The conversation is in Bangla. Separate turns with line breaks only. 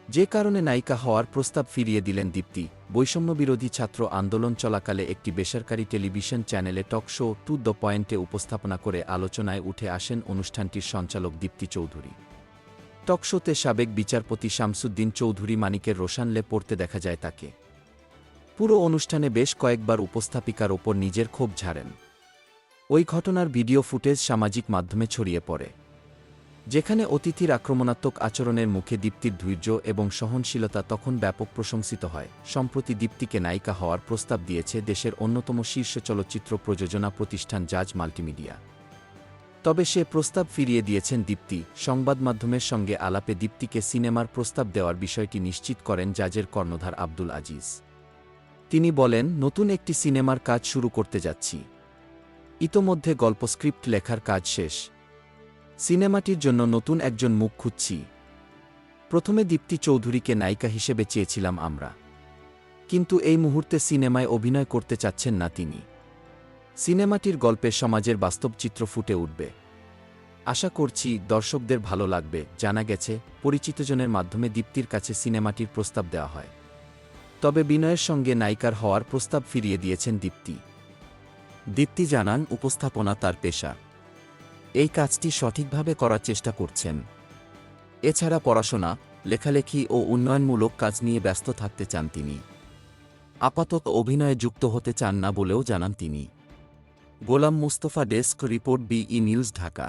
যে কারণে নায়িকা হওয়ার প্রস্তাব ফিরিয়ে দিলেন দীপ্তি। বৈষম্যবিরোধী ছাত্র আন্দোলন চলাকালে একটি বেসরকারি টেলিভিশন চ্যানেলে টক শো টু দ্য পয়েন্টে উপস্থাপনা করে আলোচনায় উঠে আসেন অনুষ্ঠানটির সঞ্চালক দীপ্তি চৌধুরী। টক শোতে সাবেক বিচারপতি শামসুদ্দিন চৌধুরী মানিকের রোশানলে পড়তে দেখা যায় তাকে। পুরো অনুষ্ঠানে বেশ কয়েকবার উপস্থাপিকার ওপর নিজের ক্ষোভ ঝাড়েন। ওই ঘটনার ভিডিও ফুটেজ সামাজিক মাধ্যমে ছড়িয়ে পড়ে, যেখানে অতিথির আক্রমণাত্মক আচরণের মুখে দীপ্তির ধৈর্য এবং সহনশীলতা তখন ব্যাপক প্রশংসিত হয়। সম্প্রতি দীপ্তিকে নায়িকা হওয়ার প্রস্তাব দিয়েছে দেশের অন্যতম শীর্ষ চলচ্চিত্র প্রযোজনা প্রতিষ্ঠান জাজ মাল্টিমিডিয়া। তবে সে প্রস্তাব ফিরিয়ে দিয়েছেন দীপ্তি। সংবাদমাধ্যমের সঙ্গে আলাপে দীপ্তিকে সিনেমার প্রস্তাব দেওয়ার বিষয়টি নিশ্চিত করেন জাজের কর্ণধার আব্দুল আজিজ। তিনি বলেন, নতুন একটি সিনেমার কাজ শুরু করতে যাচ্ছি। ইতোমধ্যে গল্প স্ক্রিপ্ট লেখার কাজ শেষ। সিনেমাটির জন্য নতুন একজন মুখ খুঁজছি। প্রথমে দীপ্তি চৌধুরীকে নায়িকা হিসেবে চেয়েছিলাম আমরা, কিন্তু এই মুহূর্তে সিনেমায় অভিনয় করতে চাচ্ছেন না তিনি। সিনেমাটির গল্পে সমাজের বাস্তব চিত্র ফুটে উঠবে। আশা করছি দর্শকদের ভালো লাগবে। জানা গেছে, পরিচিতজনের মাধ্যমে দীপ্তির কাছে সিনেমাটির প্রস্তাব দেওয়া হয়। তবে বিনয়ের সঙ্গে নায়িকার হওয়ার প্রস্তাব ফিরিয়ে দিয়েছেন দীপ্তি। দীপ্তি জানান, উপস্থাপনা তার পেশা। এই কাজটি সঠিকভাবে করার চেষ্টা করছেন। এছাড়া পড়াশোনা, লেখালেখি ও উন্নয়নমূলক কাজ নিয়ে ব্যস্ত থাকতে চান তিনি। আপাতত অভিনয়ে যুক্ত হতে চান না বলেও জানান তিনি। Golam Mustafa, desk report, BE news, Dhaka.